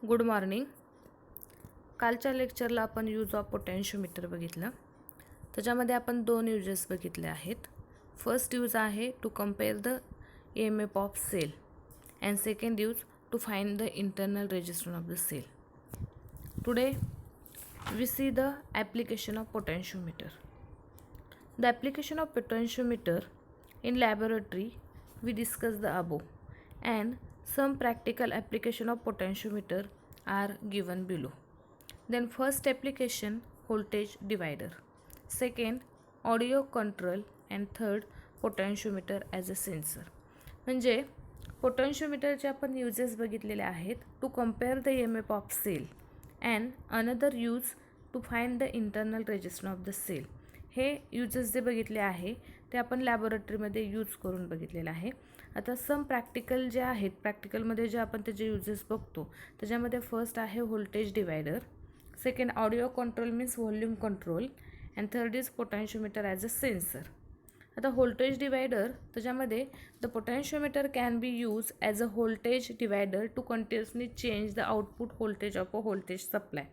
Good morning. कालच्या लेक्चरला आपण use of पोटॅन्शियोमीटर बघितलं. त्याच्यामध्ये आपण दोन यूजेस बघितले आहेत. फर्स्ट यूज आहे to compare the EMF of cell and second use to find the internal resistance of the cell. Today we see the application of potentiometer. The application of potentiometer in laboratory we discuss the above, and some practical application of potentiometer are given below. Then first application, voltage divider. Second, audio control, and third, potentiometer as a sensor. म्हणजे पोटेन्शियोमीटरचे आपण uses बघितलेले आहेत. To compare the EMF of cell and another use to find the internal resistance of the cell. हे uses जे बघितले आहे ते आपण लॅबोरेटरीमध्ये यूज करून बघितलेलं आहे. आता सम प्रॅक्टिकल जे आहेत, प्रॅक्टिकलमध्ये जे आपण त्याचे यूजेस बघतो त्याच्यामध्ये फर्स्ट आहे voltage divider, second audio control means volume control, and third is potentiometer as a sensor. आता व्होल्टेज डिवायडर त्याच्यामध्ये the potentiometer can be use as a voltage divider to continuously change the output voltage of a voltage supply.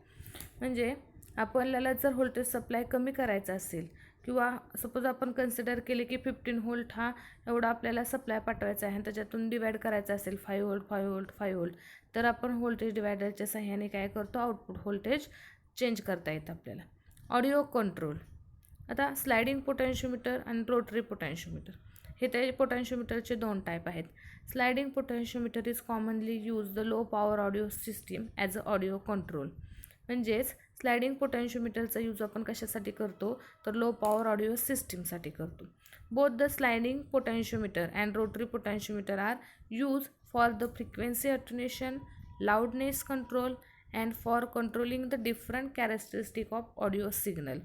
म्हणजे आपल्याला जर voltage supply कमी करायचा असेल किंवा suppose आपण कन्सिडर केले की 15 व्होल्ट हा एवढा आपल्याला सप्लाय पाठवायचा आहे आणि त्याच्यातून डिवाइड करायचा असेल 5 व्होल्ट 5 व्होल्ट 5 व्होल्ट, तर आपण व्होल्टेज डिवायडरच्या सहाय्याने काय करतो, आउटपुट व्होल्टेज चेंज करता येतं आपल्याला. Audio control. आता स्लायडिंग पोटेन्शियोमीटर आणि रोटरी पोटेन्शियोमीटर हे ते पोटेन्शियोमीटरचे दोन टाईप आहेत. Sliding potentiometer is commonly use the low power audio system as a audio control. म्हणजेच स्लायडिंग पोटेन्शियोमीटरचा यूज आपण कशासाठी करतो, तर लो पॉवर ऑडिओ सिस्टीमसाठी करतो. Both the sliding potentiometer and rotary potentiometer are use for the frequency attenuation, loudness control and for controlling the different characteristic of audio signal.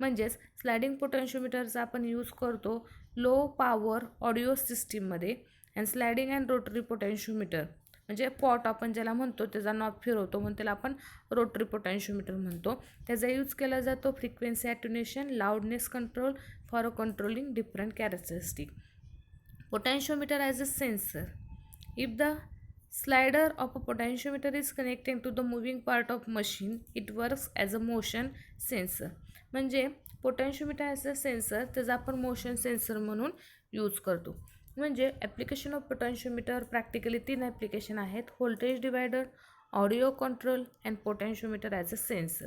म्हणजेच sliding पोटेन्शियोमीटरचा आपण यूज करतो लो पॉवर ऑडिओ सिस्टीममध्ये, and sliding and rotary potentiometer म्हणजे pot आपण ज्याला म्हणतो त्याचा knob फिरवतो म्हणून त्याला आपण रोटरी पोटेन्शियोमीटर म्हणतो. त्याचा यूज केला जातो frequency attenuation, loudness control for controlling different characteristic. Potentiometer as a sensor. If the slider of a potentiometer is connected to the moving part of machine, it works as a motion sensor. म्हणजे potentiometer as a sensor त्याचा आपण motion sensor म्हणून use करतो. म्हणजे application of potentiometer practically 3 application आहेत: voltage divider, audio control and potentiometer as a sensor.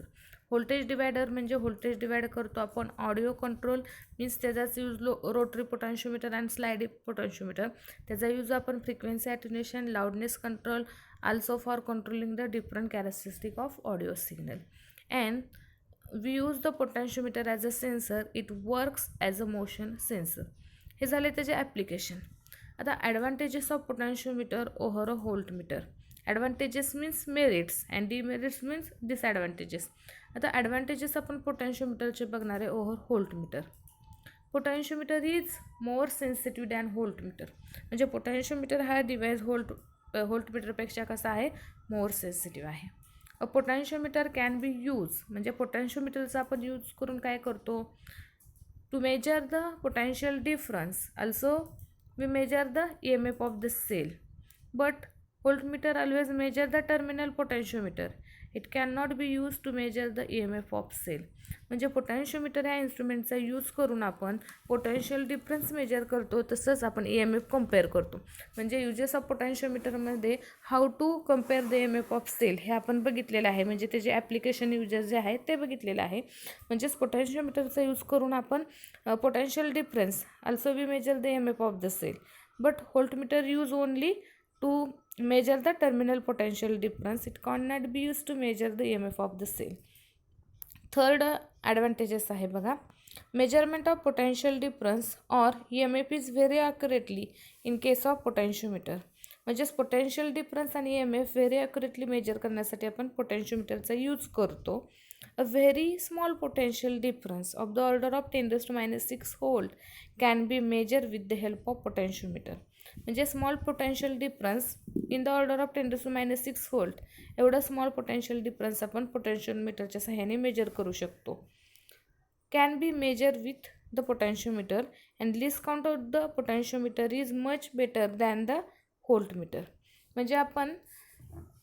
Voltage divider म्हणजे voltage divide करतो आपण. ऑडिओ कंट्रोल मीन्स त्याचाच use rotary potentiometer and sliding potentiometer त्याचा यूज आपण frequency attenuation, loudness control also for controlling the different characteristic of audio signal. And we use the potentiometer as a sensor, it works as a motion sensor. हे झाले त्याचे application. आता advantages of potentiometer over a voltmeter. Advantages means merits and demerits means disadvantages. आता advantages आपण पोटेन्शियोमीटरचे बघणार आहे over voltmeter. Potentiometer is more sensitive than voltmeter. म्हणजे पोटेन्शियोमीटर हा डिव्हाइस व्होल्टमीटरपेक्षा कसा आहे, मोर सेन्सिटिव्ह आहे. A potentiometer can be use म्हणजे पोटेन्शियोमीटरचा आपण यूज करून काय करतो, to measure the potential difference. Also we measure the EMF of the cell. But voltmeter always measure the terminal potentiometer. It cannot be used to measure the EMF of cell. म्हणजे potentiometer ह्या इन्स्ट्रुमेंटचा use करून आपण potential difference measure करतो, तसंच आपण EMF compare करतो. म्हणजे uses of पोटेन्शियोमीटरमध्ये how to compare the EMF of cell हे आपण बघितलेलं आहे. म्हणजे त्याचे ॲप्लिकेशन युजेस जे आहेत ते बघितलेलं आहे. म्हणजेच पोटेन्शियोमीटरचा यूज करून आपण potential difference also we measure the EMF of the cell. But voltmeter use only to measure the terminal potential difference. It cannot be used to measure the EMF of the cell. Third advantages आहे बघा. Measurement of potential difference or EMF is very accurately in case of potentiometer. म्हणजेच potential difference आणि EMF very accurately measure करण्यासाठी आपण पोटेन्शियोमीटरचा use करतो. A very small potential difference of the order of 10⁻⁶ volt can be measure with the help of potentiometer. म्हणजे small potential difference in the order of 10⁻⁶ volt एवढा small potential difference आपण पोटेन्शियोमीटरच्या सहाय्याने measure करू शकतो. Can be measure with the potentiometer and least count of the potentiometer is much better than the voltmeter. म्हणजे आपण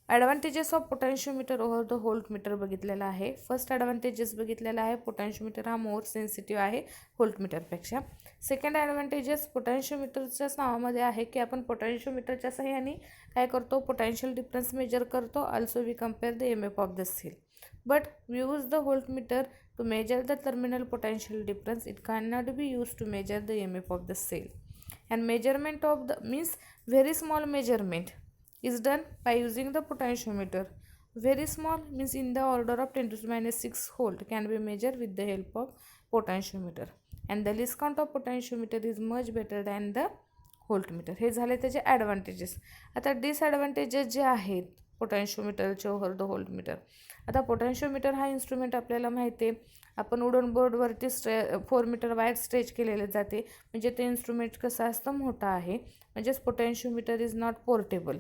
advantages of potentiometer over the voltmeter बघितलेला आहे. फर्स्ट ॲडव्हान्टेजेस बघितलेला आहे, पोटॅन्शिओमीटर हा मोर सेन्सिटिव्ह आहे व्होल्टमीटरपेक्षा. सेकंड ॲडव्हान्टेजेस पोटॅन्शिओमीटरच्याच नावामध्ये आहे की आपण पोटॅन्शिओमीटरच्या सहाय्याने काय करतो, पोटॅन्शियल डिफरन्स मेजर करतो. Also we compare the EMF of the cell. But we use the voltmeter to measure the terminal potential difference. It can not be use to measure the EMF of the cell. And measurement of the means very small measurement is done by using the potentiometer. Very small means in the order of 10 to the minus 6 volt can be measured with the help of potentiometer. And the least count of potentiometer is much better than the voltmeter. हे झाले त्याचे advantages. आता disadvantages जे आहेत पोटॅन्शिओमीटरचे over the voltmeter. आता पोटॅन्शिओमीटर हा instrument आपल्याला माहिती आहे, आपण वुडन बोर्डवरती 4 मीटर वायर स्ट्रेच केलेले जाते. म्हणजे ते इन्स्ट्रुमेंट कसं असतं, मोठं आहे. म्हणजेच पोटॅन्शिओमीटर इज नॉट पोर्टेबल.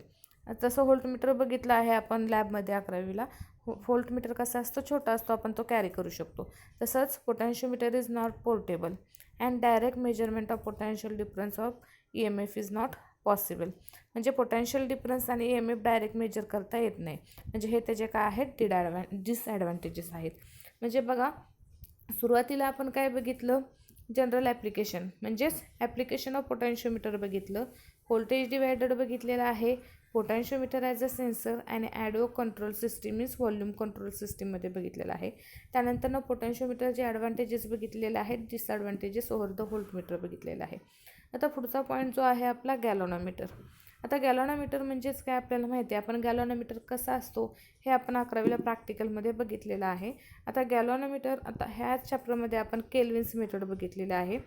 तसं व्होल्टमीटर बघितलं आहे आपण लॅबमध्ये 11वीला. व्होल्टमीटर कसा असतो, छोटा असतो, आपण तो कॅरी करू शकतो. तसंच potentiometer is not portable and direct measurement of potential difference of EMF is not possible. म्हणजे पोटॅन्शियल डिफरन्स आणि EMF डायरेक्ट मेजर करता येत नाही. म्हणजे हे त्याचे काय आहेत, डिसॲडव्हान्टेजेस आहेत. म्हणजे बघा, सुरुवातीला आपण काय बघितलं, जनरल ॲप्लिकेशन म्हणजेच ॲप्लिकेशन ऑफ पोटॅन्शिओमीटर बघितलं. व्होल्टेज डिवायडर बघितलेला आहे. पोटॅन्शिओमीटर ॲज अ सेन्सर आणि audio control system means volume control सिस्टीममध्ये बघितलेलं आहे. त्यानंतर पोटॅन्शिओमीटरचे ॲडव्हान्टेजेस बघितलेले आहेत, डिसॲडव्हान्टेजेस ओव्हर द व्होल्टमीटर बघितलेलं आहे. आता पुढचा पॉईंट जो आहे आपला गॅलोनोमीटर. आता गॅलोनोमीटर म्हणजेच काय आपल्याला माहिती आहे. आपण गॅलोनोमीटर कसा असतो हे आपण 11वीला प्रॅक्टिकलमध्ये बघितलेलं आहे. आता गॅलोनोमीटर, आता ह्या चॅप्टरमध्ये आपण केल्विन्स मेथड बघितलेलं आहे.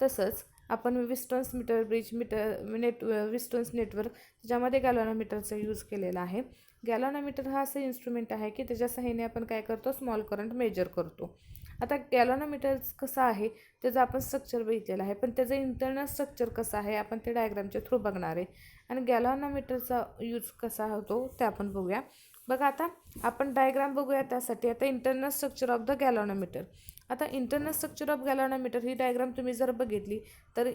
तसंच आपण विस्टन्स मीटर, ब्रिज मीटर, विस्टन्स नेटवर्क ज्यामध्ये गॅलोनोमीटरचा यूज केलेला आहे. गॅलोनोमीटर हा असं इन्स्ट्रुमेंट आहे की त्याच्या सहाय्याने आपण काय करतो, स्मॉल करंट मेजर करतो. आता गॅलोनोमीटर कसं आहे त्याचं आपण स्ट्रक्चर बघितलेलं आहे, पण त्याचं इंटरनल स्ट्रक्चर कसं आहे आपण ते डायग्रामच्या थ्रू बघणार आहे. आणि गॅलोनोमीटरचा यूज कसा होतो ते आपण बघूया. बघा, आता आपण डायग्राम बघूया. त्यासाठी आता internal structure of the galvanometer. आता इंटरनल स्ट्रक्चर ऑफ गॅलोनोमीटर ही डायग्राम तुम्ही जर बघितली तर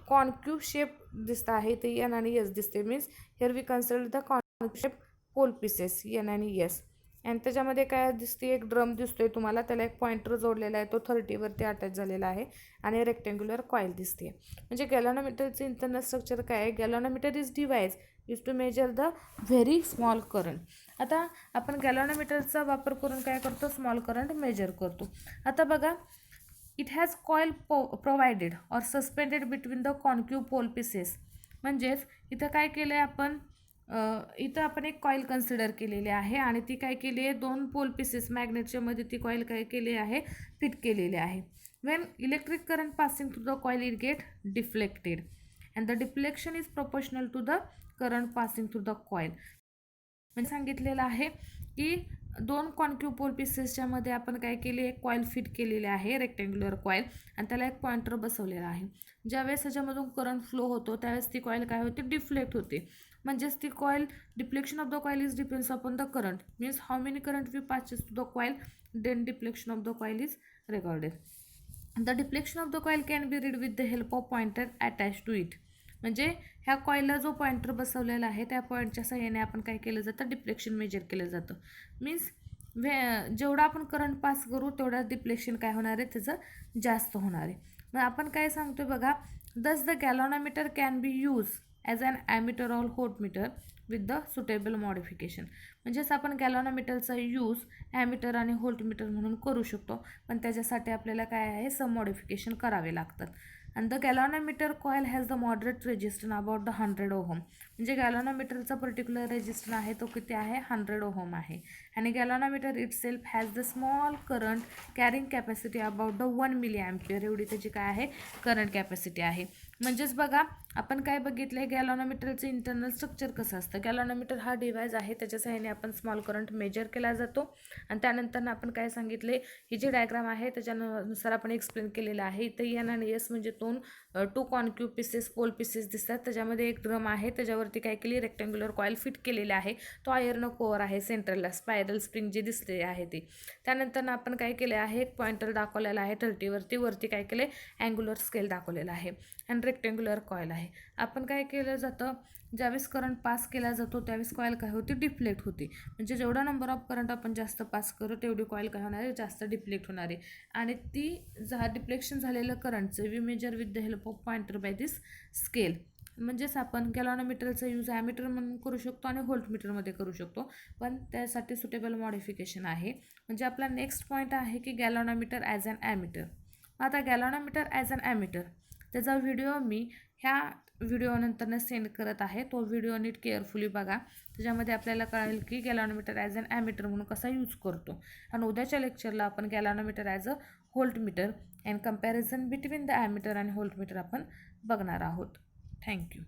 कॉन्क्यू शेप दिसत आहे, ते N आणि S दिसते. Means here we consider the concave shape pole pieces N आणि S. आणि त्याच्यामध्ये काय दिसते, एक ड्रम दिसतोय तुम्हाला, त्याला एक पॉइंटर जोडलेला आहे, तो 30वरती अटॅच झालेला आहे. आणि रेक्टेंग्युलर कॉईल दिसते. म्हणजे गॅलोनोमीटरचं इंटरनल स्ट्रक्चर काय आहे, galvanometer is device use to measure the very small current. आता आपण गॅलोनोमीटरचा वापर करून काय करतो, स्मॉल करंट मेजर करतो. आता बघा, it has coil provided or suspended between the concave pole pieces. म्हणजेच इथं काय केलं आहे आपण, इथं आपण एक कॉईल कन्सिडर केलेली आहे आणि ती काय केली आहे, 2 पोल पीसेस मॅग्नेटच्या मध्ये ती कॉईल काय केली आहे, फिट केलेली आहे. When electric current passing through the coil it get deflected and the deflection is proportional to the current passing through the coil. म्हणजे सांगितलेलं आहे की 2 कॉन्क्यू पोल पीसेसच्या मध्ये आपण काय केली, एक कॉईल फिट केलेली आहे, रेक्टेंग्युलर कॉईल, आणि त्याला एक पॉइंटर बसवलेला आहे. ज्यावेळेस त्याच्यामधून करंट फ्लो होतो त्यावेळेस ती कॉईल काय होते, डिफ्लेक्ट होते. म्हणजेच ती coil, deflection of the coil is depends upon the current. Means how many current we passes to the coil, then deflection of the coil is recorded. The deflection of the coil can be read with the help of pointer attach to it. म्हणजे ह्या कॉईलला जो pointer बसवलेला आहे त्या पॉईंटच्या सहाय्याने आपण काय केलं जातं, डिफ्लेक्शन मेजर केलं जातं. मीन्स जेवढा आपण करंट पास करू तेवढा डिफ्लेक्शन काय होणार आहे, त्याचं जास्त होणार आहे. मग आपण काय सांगतोय बघा, thus the galvanometer can be use as an ammeter or voltmeter with the suitable modification. म्हणजेच आपण गॅलोनोमीटरचा यूज ॲमीटर आणि व्होल्टमीटर म्हणून करू शकतो, पण त्याच्यासाठी आपल्याला काय आहे, सम मॉडिफिकेशन करावे लागतात. and the galvanometer coil has the moderate resistance about the 100 ohm. म्हणजे गॅलोनोमीटरचा पर्टिक्युलर रेजिस्टन्स आहे तो किती आहे, 100 ओहम आहे. आणि galvanometer itself has the small current carrying capacity about the 1 milli ampere एवढी त्याची काय आहे, करंट कॅपॅसिटी आहे. म्हणजेच बघा आपण काय बघितलं आहे, गॅलोनोमीटरचं इंटरनल स्ट्रक्चर कसं असतं. गॅलोनोमीटर हा डिव्हाइस आहे, त्याच्या सहाय्याने आपण स्मॉल करंट मेजर केला जातो. आणि त्यानंतर आपण काय सांगितले, ही जी डायग्राम आहे त्याच्यानुसार आपण एक्सप्लेन केलेलं आहे. इथं एन आणि एस म्हणजे two concave pieces, pole pieces दिसतात. त्याच्यामध्ये एक ड्रम आहे, त्याच्यावरती काय केली, रेक्टेंग्युलर कॉईल फिट केलेले आहे. तो आयर्न कोअर आहे सेंटरला, स्पायरल स्प्रिंग जे दिसते आहे ते. त्यानंतर आपण काय केले आहे, एक पॉइंटर दाखवलेला आहे 30वरती, वरती काय केले, अँग्युलर स्केल दाखवलेला आहे. अँड रेक्टेंग्युलर कॉईल आहे. आपण काय केलं जातं, ज्यावेळेस करंट पास केला जातो त्यावेळेस कॉईल काय होती, डिफ्लेक्ट होती. म्हणजे जेवढा नंबर ऑफ करंट आपण जास्त पास करू तेवढी कॉईल काय होणार आहे, जास्त डिफ्लेक्ट होणार आहे. आणि ती डिफ्लेक्शन झालेलं करंटचं we measure with the help of pointer by this scale. म्हणजेच आपण गॅलॉनोमीटरचा यूज ॲमीटर म्हणून करू शकतो आणि व्होल्टमीटरमध्ये करू शकतो, पण त्यासाठी सुटेबल मॉडिफिकेशन आहे. म्हणजे आपला नेक्स्ट पॉईंट आहे की गॅलॉनोमीटर ॲज अन ॲमीटर. आता गॅलॉनोमीटर ॲज अन ॲमीटर त्याचा व्हिडिओ मी ह्या व्हिडिओनंतरनं सेंड करत आहे. तो व्हिडिओ नीट केअरफुली बघा, त्याच्यामध्ये आपल्याला कळेल की गॅलॉनोमीटर ॲज अन ॲमीटर म्हणून कसा यूज करतो. आणि उद्याच्या लेक्चरला आपण galvanometer as a voltmeter and comparison between the ammeter आणि व्होल्टमीटर आपण बघणार आहोत. थँक्यू.